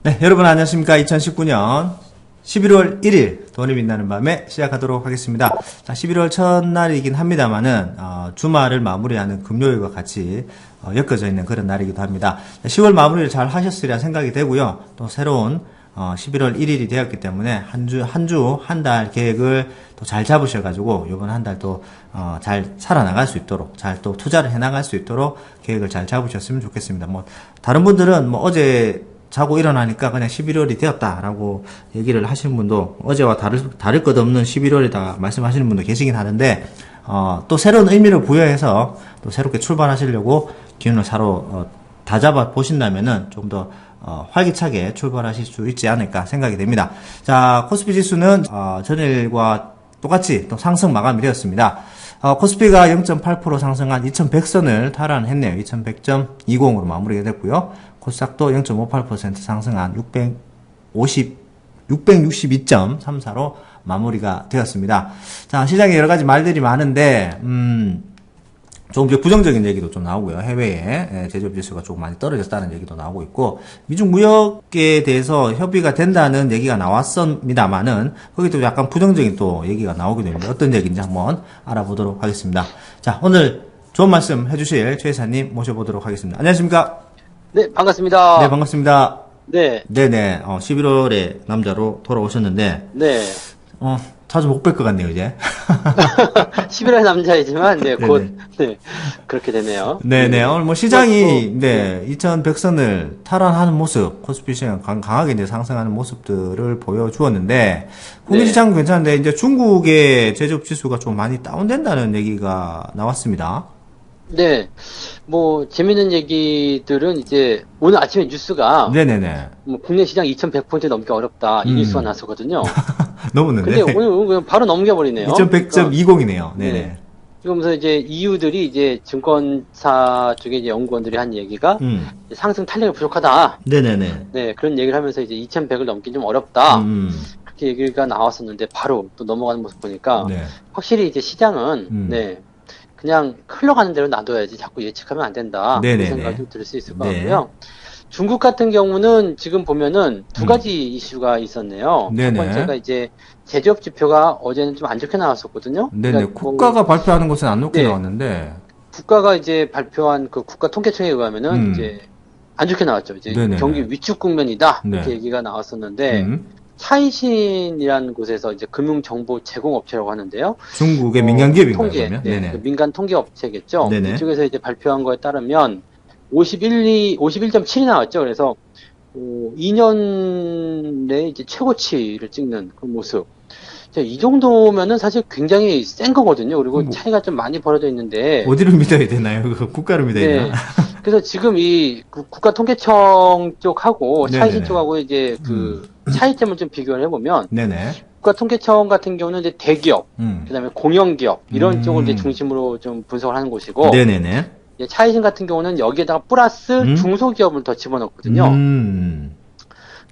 네, 여러분 안녕하십니까. 2019년 11월 1일 돈이 빛나는 밤에 시작하도록 하겠습니다. 자, 11월 첫날이긴 합니다만은 주말을 마무리하는 금요일과 같이 엮여져 있는 그런 날이기도 합니다. 10월 마무리를 잘 하셨으리라 생각이 되고요. 또 새로운 11월 1일이 되었기 때문에 한 달 계획을 또 잘 잡으셔가지고 이번 한 달도 잘 살아나갈 수 있도록 잘 또 투자를 해나갈 수 있도록 계획을 잘 잡으셨으면 좋겠습니다. 뭐 다른 분들은 뭐 어제 자고 일어나니까 그냥 11월이 되었다라고 얘기를 하시는 분도 어제와 다를 것 없는 11월이다 말씀하시는 분도 계시긴 하는데 또 새로운 의미를 부여해서 또 새롭게 출발하시려고 기운을 다잡아 보신다면은 좀 더 활기차게 출발하실 수 있지 않을까 생각이 됩니다. 자, 코스피 지수는 전일과 똑같이 또 상승 마감이 되었습니다. 코스피가 0.8% 상승한 2100선을 탈환했네요. 2100.20으로 마무리가 됐고요. 코스닥도 0.58% 상승한 662.34로 마무리가 되었습니다. 자, 시장에 여러 가지 말들이 많은데, 조금 부정적인 얘기도 좀 나오고요. 해외에 제조업 지수가 조금 많이 떨어졌다는 얘기도 나오고 있고, 미중 무역에 대해서 협의가 된다는 얘기가 나왔습니다만은, 거기도 약간 부정적인 또 얘기가 나오게 됩니다. 어떤 얘기인지 한번 알아보도록 하겠습니다. 자, 오늘 좋은 말씀 해주실 최 이사님 모셔보도록 하겠습니다. 안녕하십니까? 네, 반갑습니다. 네, 반갑습니다. 네. 네네, 11월에 남자로 돌아오셨는데, 네. 자주 못 뵐 것 같네요, 이제. 11월 남자이지만, 네, 곧, 네네. 네, 그렇게 되네요. 네네, 오늘 뭐 시장이, 2100선을 탈환하는 모습, 코스피 시장 강하게 이제 상승하는 모습들을 보여주었는데, 국내 시장은 괜찮은데, 이제 중국의 제조업 지수가 좀 많이 다운된다는 얘기가 나왔습니다. 네. 뭐, 재밌는 얘기들은 이제, 오늘 아침에 뉴스가, 네네네. 뭐 국내 시장 2100포인트 넘기 어렵다, 이 뉴스가 났었거든요. 넘었는데. 근데 오늘 그냥 바로 넘겨버리네요. 2100.20이네요. 네네. 네. 그러면서 이제 이유들이 이제 증권사 쪽에 이제 연구원들이 한 얘기가, 상승 탄력이 부족하다. 네네네. 네, 그런 얘기를 하면서 이제 2100을 넘기 좀 어렵다. 그렇게 얘기가 나왔었는데, 바로 또 넘어가는 모습 보니까, 네. 확실히 이제 시장은, 네, 그냥 흘러가는 대로 놔둬야지 자꾸 예측하면 안 된다. 그런 생각이 좀 들 수 있을 것 같고요. 중국 같은 경우는 지금 보면은 두 가지 이슈가 있었네요. 네네. 첫 번째가 이제 제조업 지표가 어제는 좀 안 좋게 나왔었거든요. 네네. 그러니까 국가가 발표하는 것은 안 좋게 네. 나왔는데. 국가가 이제 발표한 그 국가 통계청에 의하면은 이제 안 좋게 나왔죠. 이제 네네네. 경기 위축 국면이다. 네. 이렇게 얘기가 나왔었는데 차이신이라는 곳에서 이제 금융정보 제공업체라고 하는데요. 중국의 민간 기업인가요? 통계, 그러면? 네, 네네. 그 민간 통계업체겠죠. 네네. 이쪽에서 이제 발표한 거에 따르면 51.7이 나왔죠. 그래서 2년 내에 이제 최고치를 찍는 그 모습. 자, 이 정도면은 사실 굉장히 센 거거든요. 그리고 차이가 좀 많이 벌어져 있는데. 어디를 믿어야 되나요? 그 국가를 믿어야 네. 되나? 그래서 지금 이 국가통계청 쪽하고 네네네. 차이신 쪽하고 이제 그 차이점을 좀 비교를 해보면 네네. 국가통계청 같은 경우는 이제 대기업, 그다음에 공영기업 이런 쪽을 이제 음. 중심으로 좀 분석을 하는 곳이고 네네네. 이제 차이신 같은 경우는 여기에다가 플러스 중소기업을 더 집어넣거든요.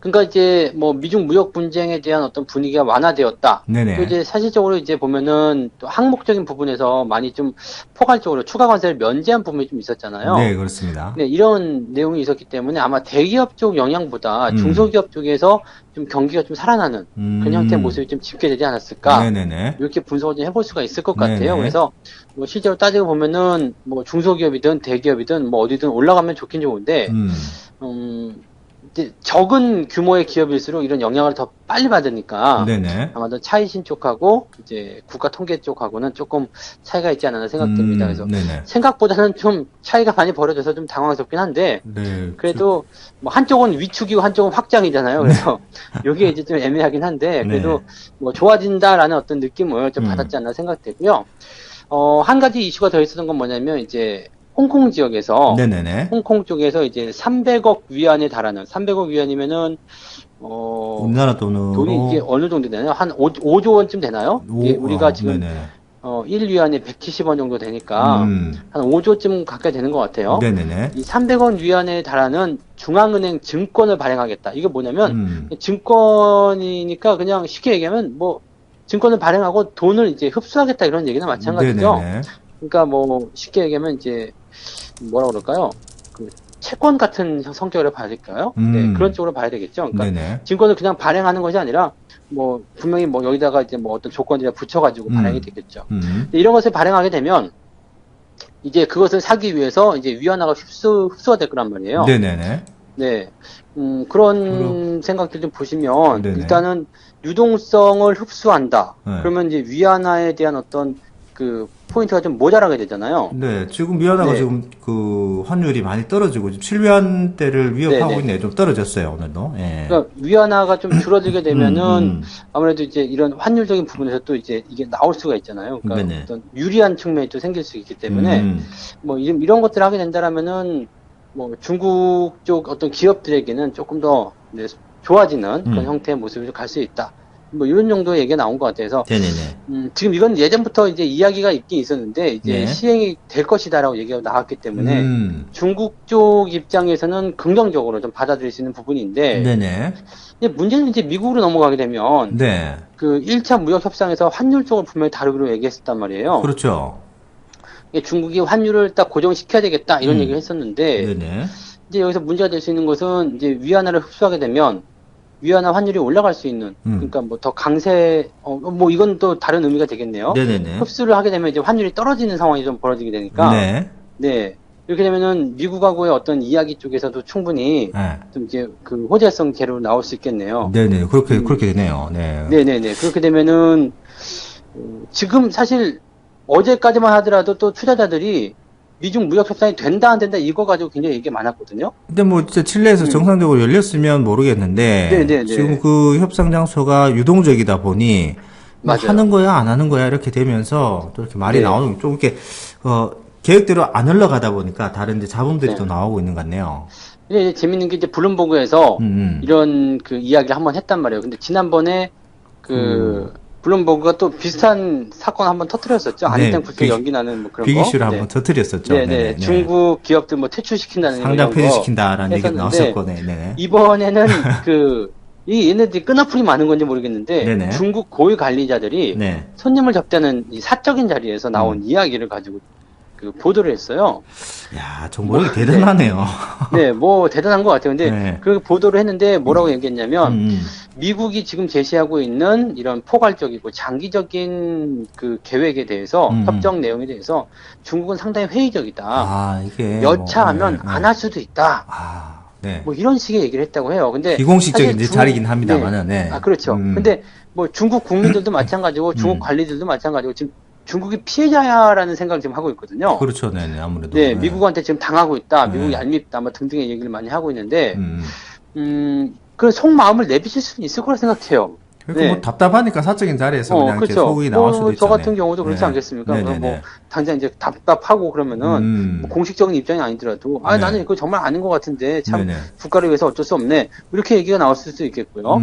그러니까 이제 뭐 미중 무역 분쟁에 대한 어떤 분위기가 완화되었다. 네네. 또 이제 사실적으로 이제 보면은 또 항목적인 부분에서 많이 좀 포괄적으로 추가 관세를 면제한 부분이 좀 있었잖아요. 네, 그렇습니다. 네, 이런 내용이 있었기 때문에 아마 대기업 쪽 영향보다 중소기업 쪽에서 좀 경기가 좀 살아나는 그런 형태의 모습이 좀 집계되지 않았을까. 네네네. 이렇게 분석을 좀 해볼 수가 있을 것 같아요. 네네. 그래서 뭐 실제로 따지고 보면은 뭐 중소기업이든 대기업이든 뭐 어디든 올라가면 좋긴 좋은데, 이제 적은 규모의 기업일수록 이런 영향을 더 빨리 받으니까 네네. 아마도 차이신 쪽하고 이제 국가 통계 쪽하고는 조금 차이가 있지 않았나 생각됩니다. 그래서 네네. 생각보다는 좀 차이가 많이 벌어져서 좀 당황스럽긴 한데 네. 그래도 뭐 한쪽은 위축이고 한쪽은 확장이잖아요. 그래서 이게 이제 좀 애매하긴 한데 그래도 뭐 좋아진다라는 어떤 느낌을 좀 받았지 않나 생각되고요. 한 가지 이슈가 더 있었던 건 뭐냐면 이제 홍콩 지역에서 네네네. 홍콩 쪽에서 이제 300억 위안에 달하는 300억 위안이면은 우리나라 돈으로 돈이 이게 어느 정도 되나요? 한 5조 원쯤 되나요? 이게 우리가 지금 네네. 1위안에 170원 정도 되니까 한 5조쯤 가까이 되는 것 같아요. 네네네. 이 300원 위안에 달하는 중앙은행 증권을 발행하겠다. 이게 뭐냐면 증권이니까 그냥 쉽게 얘기하면 뭐 증권을 발행하고 돈을 이제 흡수하겠다 이런 얘기나 마찬가지죠. 네네네. 그러니까 뭐 쉽게 얘기하면 이제 뭐라 그럴까요? 그 채권 같은 성격으로 봐야 될까요? 네, 그런 쪽으로 봐야 되겠죠. 그러니까 네네. 증권을 그냥 발행하는 것이 아니라 뭐 분명히 뭐 여기다가 이제 뭐 어떤 조건들을 붙여가지고 발행이 되겠죠. 근데 이런 것을 발행하게 되면 이제 그것을 사기 위해서 이제 위안화가 흡수가 될 거란 말이에요. 네네네. 네. 그런 생각들 좀 보시면, 네네. 일단은 유동성을 흡수한다. 네. 그러면 이제 위안화에 대한 어떤 그 포인트가 좀 모자라게 되잖아요. 네, 지금 위안화가 네. 지금 그 환율이 많이 떨어지고 지금 7위안대를 위협하고 네네. 있네요. 좀 떨어졌어요, 오늘도. 예. 그러니까 위안화가 좀 줄어들게 되면은 음. 아무래도 이제 이런 환율적인 부분에서 또 이제 이게 나올 수가 있잖아요. 그러니까 네네. 어떤 유리한 측면이 또 생길 수 있기 때문에 뭐 이런 것들을 하게 된다라면은 뭐 중국 쪽 어떤 기업들에게는 조금 더 네, 좋아지는 그런 형태의 모습으로 갈 수 있다. 뭐 이런 정도의 얘기가 나온 것 같아서 네네네. 지금 이건 예전부터 이제 이야기가 있긴 있었는데 이제 네. 시행이 될 것이다라고 얘기가 나왔기 때문에 중국 쪽 입장에서는 긍정적으로 좀 받아들일 수 있는 부분인데 네네. 근데 문제는 이제 미국으로 넘어가게 되면 네. 그 1차 무역 협상에서 환율 쪽을 분명히 다루기로 얘기했었단 말이에요. 그렇죠. 이게 중국이 환율을 딱 고정시켜야 되겠다 이런 얘기를 했었는데 네네. 이제 여기서 문제가 될 수 있는 것은 이제 위안화를 흡수하게 되면 위안화 환율이 올라갈 수 있는 그러니까 뭐 더 강세 뭐 이건 또 다른 의미가 되겠네요. 네네네. 흡수를 하게 되면 이제 환율이 떨어지는 상황이 좀 벌어지게 되니까 네. 네 이렇게 되면은 미국하고의 어떤 이야기 쪽에서도 충분히 네. 좀 이제 그 호재성 제로 나올 수 있겠네요. 네네. 그렇게 되네요. 네. 네네네 그렇게 되면은 지금 사실 어제까지만 하더라도 또 투자자들이 미중 무역 협상이 된다 안 된다 이거 가지고 굉장히 얘기 많았거든요. 근데 뭐 진짜 칠레에서 정상적으로 열렸으면 모르겠는데 네네네. 지금 그 협상 장소가 유동적이다 보니 뭐 맞아요. 하는 거야 안 하는 거야 이렇게 되면서 또 이렇게 말이 네. 나오는 좀 이렇게 계획대로 안 흘러가다 보니까 다른 이제 잡음들이 네. 또 나오고 있는 것 같네요. 근데 이제 재밌는 게 이제 블룸버그에서 음. 이런 그 이야기를 한번 했단 말이에요. 근데 지난번에 그 블룸버그가 또 비슷한 사건 한번 터뜨렸었죠. 네, 아니땡프스 연기 나는 뭐 그런 거. 비기슈를 네. 한번 터뜨렸었죠. 네네. 네네. 중국 기업들 뭐 퇴출시킨다는 상장 이런 거 폐지시킨다라는 얘기가 했었는데 나왔었고, 네네. 이번에는 이 얘네들이 끈앞풀이 많은 건지 모르겠는데 네네. 중국 고위 관리자들이 네. 손님을 접대하는 이 사적인 자리에서 나온 이야기를 가지고 그 보도를 했어요. 야, 정보력이 대단하네요. 네, 뭐 대단한 것 같아요. 근데 네. 그 보도를 했는데 뭐라고 얘기했냐면 음. 미국이 지금 제시하고 있는 이런 포괄적이고 장기적인 그 계획에 대해서 협정 내용에 대해서 중국은 상당히 회의적이다. 아, 이게. 여차하면 뭐, 네, 안 할 수도 있다. 아, 네. 뭐 이런 식의 얘기를 했다고 해요. 근데 비공식적인 사실 이제 자리긴 합니다만은, 네. 아, 그렇죠. 근데 뭐 중국 국민들도 마찬가지고 중국 관리들도 마찬가지고 지금 중국이 피해자야라는 생각을 지금 하고 있거든요. 그렇죠, 네네, 아무래도. 네, 미국한테 지금 당하고 있다. 미국이 얄밉다. 뭐 등등의 얘기를 많이 하고 있는데, 그 속마음을 내비칠 수는 있을 거라 생각해요. 그러니까 네. 뭐 답답하니까 사적인 자리에서 그냥 이렇게 그렇죠. 속이 나올 수도 저 있잖아요. 같은 경우도 그렇지 네. 않겠습니까? 네네네. 뭐 당장 이제 답답하고 그러면은 뭐 공식적인 입장이 아니더라도 네. 나는 이거 정말 아닌 것 같은데 참 네네. 국가를 위해서 어쩔 수 없네. 이렇게 얘기가 나올 수도 있겠고요.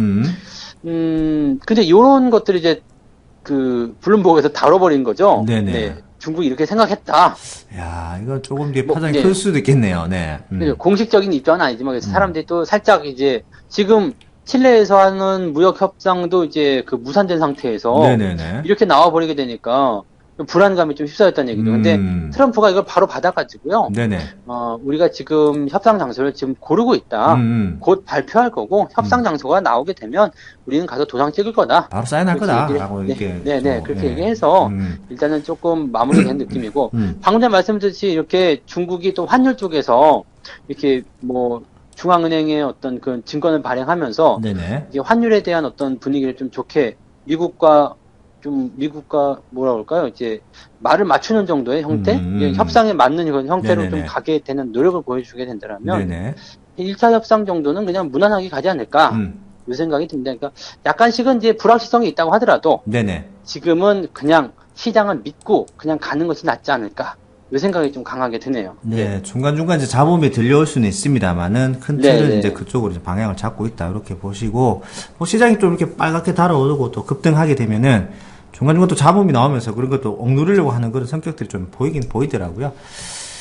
근데 이런 것들이 이제 그 블룸버그에서 다뤄버린 거죠. 네네. 네. 중국이 이렇게 생각했다. 야, 이건 조금 뒤에 뭐, 파장이 네. 클 수도 있겠네요. 네. 그죠. 공식적인 입장은 아니지만 그래서 사람들이 또 살짝 이제 지금 칠레에서 하는 무역 협상도 이제 그 무산된 상태에서 네네네. 이렇게 나와버리게 되니까 좀 불안감이 좀 휩싸였다는 얘기죠. 근데 트럼프가 이걸 바로 받아가지고요. 네네. 우리가 지금 협상 장소를 지금 고르고 있다. 곧 발표할 거고 협상 장소가 나오게 되면 우리는 가서 도장 찍을 거다. 바로 사인할 그렇게 거다. 얘기를- 라고 이렇게. 네네 또, 그렇게 네. 얘기해서 일단은 조금 마무리된 느낌이고 방금 전에 말씀드렸듯이 이렇게 중국이 또 환율 쪽에서 이렇게 뭐 중앙은행의 어떤 그 증권을 발행하면서 네네. 이게 환율에 대한 어떤 분위기를 좀 좋게 미국과 뭐라 그럴까요? 이제 말을 맞추는 정도의 형태, 이게 협상에 맞는 이런 형태로 네네네. 좀 가게 되는 노력을 보여주게 된다면 네네. 1차 협상 정도는 그냥 무난하게 가지 않을까 이 생각이 듭니다. 그러니까 약간씩은 이제 불확실성이 있다고 하더라도 네네. 지금은 그냥 시장을 믿고 그냥 가는 것이 낫지 않을까 이 생각이 좀 강하게 드네요. 네, 중간중간 이제 잡음이 들려올 수는 있습니다만은 큰 틀은 네네. 이제 그쪽으로 이제 방향을 잡고 있다. 이렇게 보시고, 뭐 시장이 좀 이렇게 빨갛게 달아오르고 또 급등하게 되면은 중간중간 또 잡음이 나오면서 그런 것도 억누르려고 하는 그런 성격들이 좀 보이긴 보이더라고요.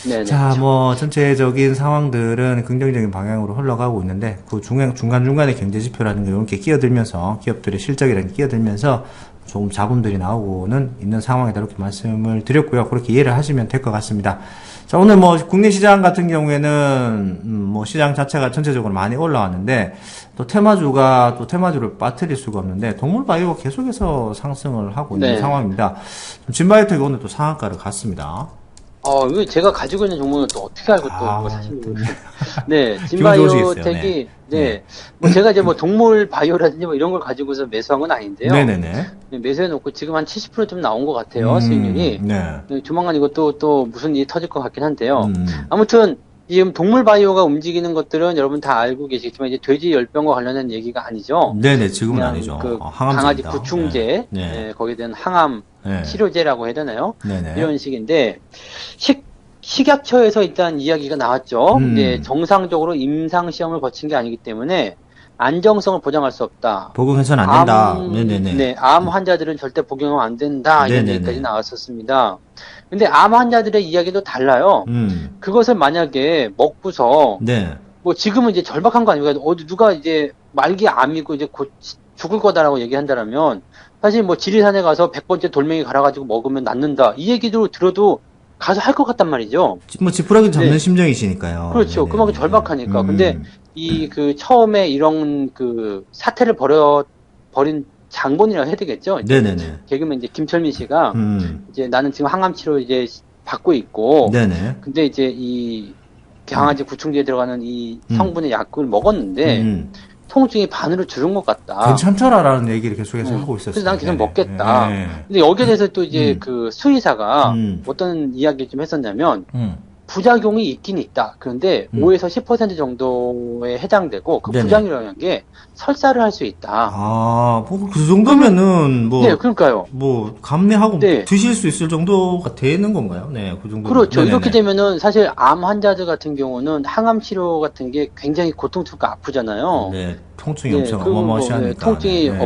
네네. 자, 뭐 전체적인 상황들은 긍정적인 방향으로 흘러가고 있는데 그 중간중간에 경제 지표라는 게 이렇게 끼어들면서 기업들의 실적이라는 게 끼어들면서 조금 잡음들이 나오고는 있는 상황이다 이렇게 말씀을 드렸고요. 그렇게 이해를 하시면 될 것 같습니다. 자, 오늘 뭐 국내 시장 같은 경우에는 뭐 시장 자체가 전체적으로 많이 올라왔는데 또 테마주를 빠뜨릴 수가 없는데 동물 바이오가 계속해서 상승을 하고 있는 네. 상황입니다. 진바이오텍이 오늘 또 상한가를 갔습니다. 이거 제가 가지고 있는 종목은 또 어떻게 알고 또 뭐 사실 네, 기분 좋으시겠어요. 진바이오텍이 뭐 제가 이제 뭐 동물 바이오라든지 뭐 이런 걸 가지고서 매수한 건 아닌데요. 네네네. 네, 매수해 놓고 지금 한 70%좀 나온 것 같아요. 수익률이. 네. 네, 조만간 이것도 또 무슨 일이 터질 것 같긴 한데요. 음. 아무튼 지금 동물 바이오가 움직이는 것들은 여러분 다 알고 계시겠지만 이제 돼지 열병과 관련된 얘기가 아니죠. 네네, 지금은 그냥 아니죠. 그 항암제입니다. 강아지 구충제, 네. 네, 거기에 대한 항암 네. 치료제라고 해야 되나요? 네네. 이런 식인데 식약처에서 일단 이야기가 나왔죠. 이제 정상적으로 임상 시험을 거친 게 아니기 때문에 안정성을 보장할 수 없다. 복용해서는 안 된다. 네네네. 네, 암 환자들은 절대 복용하면 안 된다. 이런 네네네. 얘기까지 나왔었습니다. 근데 암 환자들의 이야기도 달라요. 그것을 만약에 먹고서 네. 뭐 지금은 이제 절박한 거 아닙니까? 어디 누가 이제 말기 암이고 이제 곧 죽을 거다라고 얘기한다면 사실 뭐 지리산에 가서 100번째 돌멩이 갈아가지고 먹으면 낫는다. 이 얘기도 들어도 가서 할 것 같단 말이죠. 뭐 지푸라기 잡는 네. 심정이시니까요. 그렇죠. 네네. 그만큼 절박하니까. 근데 이 그 처음에 이런 그 사태를 벌인 장본이라고 해야 되겠죠. 네네네. 개그맨 이제 김철민 씨가 음. 이제 나는 지금 항암 치료 이제 받고 있고 네네. 근데 이제 이 강아지 구충제에 들어가는 이 성분의 약을 먹었는데 통증이 반으로 줄은 것 같다. 괜찮더라라는 얘기를 계속해서 하고 있었어요. 그래서 난 계속 네네. 먹겠다. 네. 근데 여기에 대해서 또 이제 그 수의사가 어떤 이야기를 좀 했었냐면 부작용이 있긴 있다. 그런데 5에서 10% 정도에 해당되고 그 네네. 부작용이라는 게 설사를 할 수 있다. 아, 뭐그 정도면은 뭐 네, 그러니까요. 뭐 감내하고 네. 드실 수 있을 정도가 되는 건가요? 네, 그 정도. 그렇죠. 네네네. 이렇게 되면은 사실 암 환자들 같은 경우는 항암 치료 같은 게 굉장히 고통스럽고 아프잖아요. 네, 통증이 네, 엄청 그리고 어마어마하니까. 네, 통증이 네.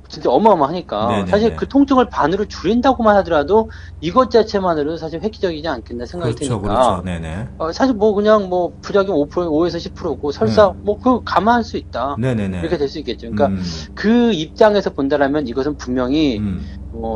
진짜 어마어마하니까 네네네. 사실 그 통증을 반으로 줄인다고만 하더라도 이것 자체만으로도 사실 획기적이지 않겠나 생각이 그렇죠, 드니까 그렇죠. 네네. 사실 뭐 그냥 뭐 부작용 5에서 10%고 설사 뭐 그거 감안할 수 있다. 네네네. 이렇게 될 수 있겠죠. 그러니까 그 입장에서 본다라면 이것은 분명히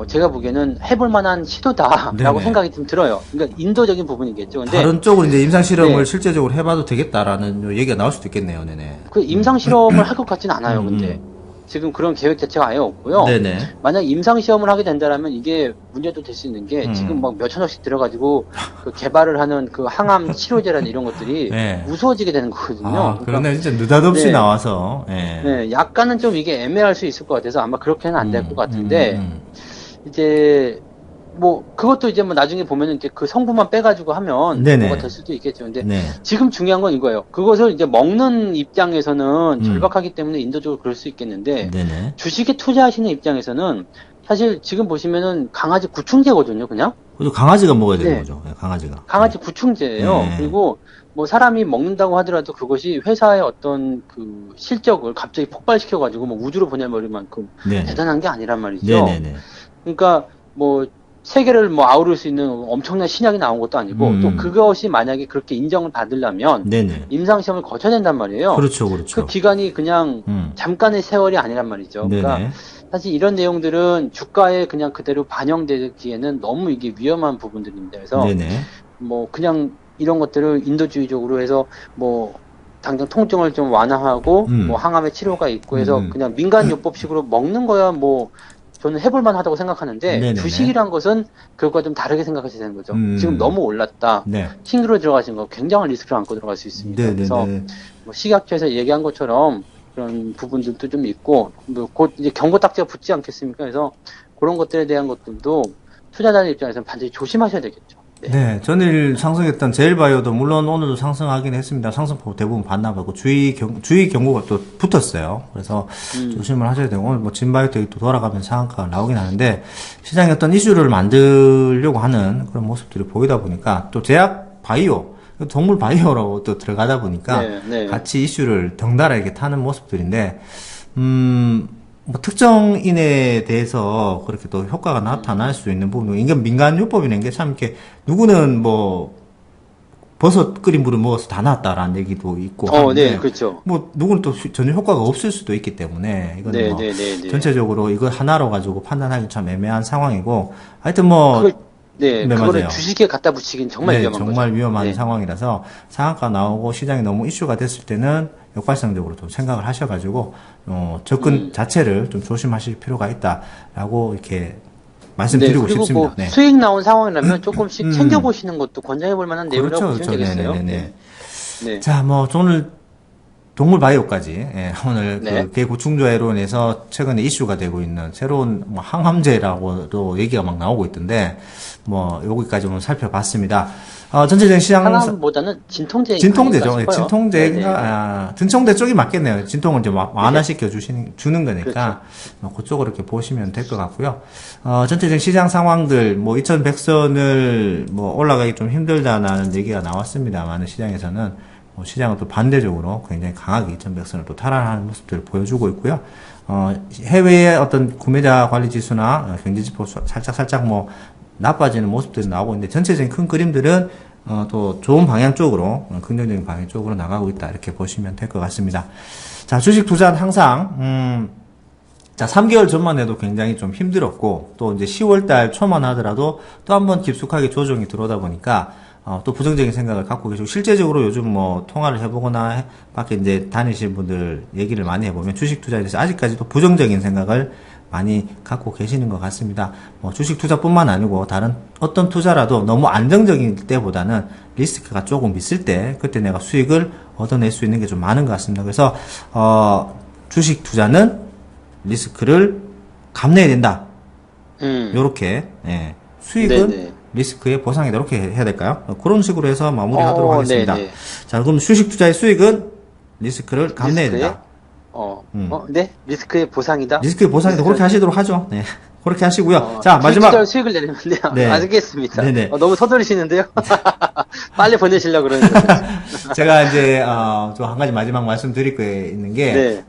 제가 보기에는 해볼 만한 시도다라고 네네. 생각이 좀 들어요. 그러니까 인도적인 부분이겠죠. 근데 다른 쪽으로 이제 임상 실험을 네. 실제적으로 해봐도 되겠다라는 얘기가 나올 수도 있겠네요. 네네. 그 임상 실험을 할 것 같지는 않아요. 근데 지금 그런 계획 자체가 아예 없고요. 네네. 만약 임상 시험을 하게 된다라면 이게 문제도 될 수 있는 게 지금 막 몇천억씩 들어가지고 그 개발을 하는 그 항암 치료제라는 이런 것들이 네. 무서워지게 되는 거거든요. 아, 그러네. 진짜 느닷없이 네. 나와서. 예. 네, 약간은 좀 이게 애매할 수 있을 것 같아서 아마 그렇게는 안 될 것 같은데 이제 뭐 그것도 이제 뭐 나중에 보면은 이제 그 성분만 빼가지고 하면 네네. 뭐가 될 수도 있겠죠. 근데 네. 지금 중요한 건 이거예요. 그것을 이제 먹는 입장에서는 절박하기 때문에 인도적으로 그럴 수 있겠는데 네네. 주식에 투자하시는 입장에서는 사실 지금 보시면은 강아지 구충제거든요, 그냥. 그래도 강아지가 먹어야 되는 네. 거죠. 예, 강아지가. 강아지 구충제예요. 네. 그리고 뭐 사람이 먹는다고 하더라도 그것이 회사의 어떤 그 실적을 갑자기 폭발시켜가지고 뭐 우주로 보내버릴 만큼 네. 대단한 게 아니란 말이죠. 네네네. 그러니까 뭐 세계를 뭐 아우를 수 있는 엄청난 신약이 나온 것도 아니고 또 그것이 만약에 그렇게 인정을 받으려면 네네. 임상 시험을 거쳐야 된단 말이에요. 그렇죠, 그렇죠. 그 기간이 그냥 잠깐의 세월이 아니란 말이죠. 그러니까 네네. 사실 이런 내용들은 주가에 그냥 그대로 반영되기에는 너무 이게 위험한 부분들입니다. 그래서 네네. 뭐 그냥 이런 것들을 인도주의적으로 해서 뭐 당장 통증을 좀 완화하고 뭐 항암의 치료가 있고 해서 그냥 민간요법식으로 먹는 거야 뭐 저는 해볼 만하다고 생각하는데 네네네. 주식이란 것은 그것과 좀 다르게 생각하셔야 되는 거죠. 지금 너무 올랐다. 네. 신규로 들어가신 거 굉장한 리스크를 안고 들어갈 수 있습니다. 그래서 네네네. 뭐 식약처에서 얘기한 것처럼 그런 부분들도 좀 있고 뭐 곧 이제 경고 딱지가 붙지 않겠습니까? 그래서 그런 것들에 대한 것들도 투자자들 입장에서는 반드시 조심하셔야 되겠죠. 네, 전일 상승했던 제일바이오도 물론 오늘도 상승하긴 했습니다. 상승폭 대부분 반납하고 주의 경고가 또 붙었어요. 그래서 조심을 하셔야 되고 오늘 뭐 진바이오텍이 또 돌아가면서 상한가가 나오긴 하는데 시장에 어떤 이슈를 만들려고 하는 그런 모습들이 보이다 보니까 또 제약 바이오 동물 바이오로 또 들어가다 보니까 네, 네. 같이 이슈를 덩달아 이렇게 타는 모습들인데 뭐 특정인에 대해서 그렇게 또 효과가 나타날 수 있는 부분, 이건 민간요법이라는 게 참 이렇게 누구는 뭐 버섯 끓인 물을 먹어서 다 나았다라는 얘기도 있고 네, 하는데 그렇죠. 뭐 누구는 또 전혀 효과가 없을 수도 있기 때문에 이거는 네, 뭐 네, 네, 네. 전체적으로 이걸 하나로 가지고 판단하기 참 애매한 상황이고 하여튼 뭐 네, 네, 그거를 맞아요. 주식에 갖다 붙이긴 정말 네, 위험한 정말 거죠. 위험한 네. 상황이라서 상한가 나오고 시장이 너무 이슈가 됐을 때는 역발상적으로 좀 생각을 하셔가지고 접근 자체를 좀 조심하실 필요가 있다라고 이렇게 말씀드리고 그리고 싶습니다. 뭐 네. 수익 나온 상황이라면 조금씩 챙겨보시는 것도 권장해 볼 만한 내용이라고 그렇죠, 보시면 그렇죠. 되겠어요. 네네네. 네. 자, 뭐 오늘 동물 바이오까지 오늘 네. 그 개구충조회론에서 최근에 이슈가 되고 있는 새로운 뭐 항암제라고도 얘기가 막 나오고 있던데 뭐 여기까지 오늘 살펴봤습니다. 전체적인 시장 항암보다는 진통제. 진통제죠. 아닐까 싶어요. 진통제가 진통제 쪽이 맞겠네요. 진통을 이제 완화시켜 주는 거니까 그렇죠. 그쪽으로 이렇게 보시면 될 것 같고요. 전체적인 시장 상황들 뭐 2100선을 뭐 올라가기 좀 힘들다라는 얘기가 나왔습니다만 시장에서는 시장은 또 반대적으로 굉장히 강하게 2100선을 또 탈환하는 모습들을 보여주고 있고요. 해외의 어떤 구매자 관리 지수나 경제지표 살짝 뭐 나빠지는 모습들이 나오고 있는데 전체적인 큰 그림들은 또 좋은 방향 쪽으로 긍정적인 방향 쪽으로 나가고 있다 이렇게 보시면 될 것 같습니다. 자, 주식 투자는 항상 자, 3개월 전만 해도 굉장히 좀 힘들었고 또 이제 10월달 초만 하더라도 또 한번 깊숙하게 조정이 들어오다 보니까 또 부정적인 생각을 갖고 계시고 실제적으로 요즘 뭐 통화를 해보거나 밖에 이제 다니실 분들 얘기를 많이 해보면 주식 투자에 대해서 아직까지도 부정적인 생각을 많이 갖고 계시는 것 같습니다. 뭐 주식 투자뿐만 아니고 다른 어떤 투자라도 너무 안정적일 때보다는 리스크가 조금 있을 때 그때 내가 수익을 얻어낼 수 있는 게 좀 많은 것 같습니다. 그래서 주식 투자는 리스크를 감내해야 된다. 요렇게 수익은 네네. 리스크의 보상이다. 이렇게 해야 될까요? 그런 식으로 해서 마무리하도록 하겠습니다. 네네. 자, 그럼 주식 투자의 수익은 리스크를 감내해야 된다. 네? 리스크의 보상이다? 리스크의 보상이다. 그렇게 하시도록 하죠. 네. 그렇게 하시고요. 자, 마지막. 투자를 수익을 내려면 돼요. 네. 알겠습니다. 네네. 너무 서두르시는데요? 빨리 보내시려고 그러는 거죠. 제가 이제, 또 한 가지 마지막 말씀드릴 게 있는 게, 네.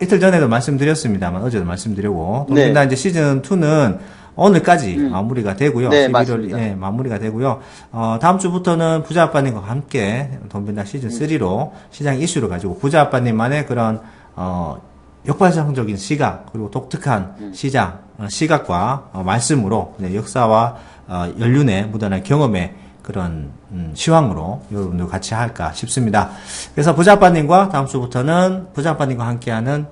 이틀 전에도 말씀드렸습니다만, 어제도 말씀드리고, 네. 동분다 이제 시즌2는 오늘까지 마무리가 되고요. 네, 11월, 맞습니다. 마무리가 되고요. 다음 주부터는 부자 아빠님과 함께 돈빈다 시즌3로 시장 이슈를 가지고 부자 아빠님만의 그런, 역발상적인 시각, 그리고 독특한 시장, 시각과 말씀으로 역사와 연륜에 묻어난 경험의 그런 시황으로 여러분들 같이 할까 싶습니다. 그래서 부자아빠님과 다음 주부터는 부자아빠님과 함께하는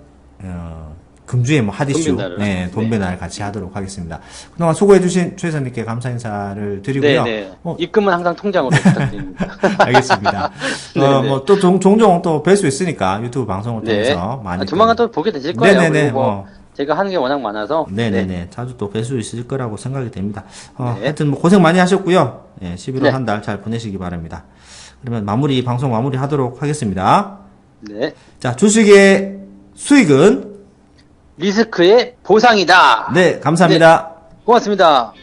금주의 뭐 핫이슈, 돈배달을. 돈배달 같이 하도록 하겠습니다. 그동안 수고해주신 최 회장님께 감사 인사를 드리고요. 네네. 입금은 항상 통장으로 부탁드립니다. 알겠습니다. 네네. 뭐 또 종종 또 뵐 수 있으니까 유튜브 방송을 네. 통해서 많이 조만간 또 보게 되실 거예요. 네네네. 그리고 뭐 제가 하는 게 워낙 많아서. 네네네. 자주 또 뵐 수 있을 거라고 생각이 됩니다. 네. 하여튼 뭐 고생 많이 하셨고요. 11월 네. 한 달 잘 보내시기 바랍니다. 그러면 방송 마무리 하도록 하겠습니다. 네. 자, 주식의 수익은? 리스크의 보상이다. 네, 감사합니다. 고맙습니다.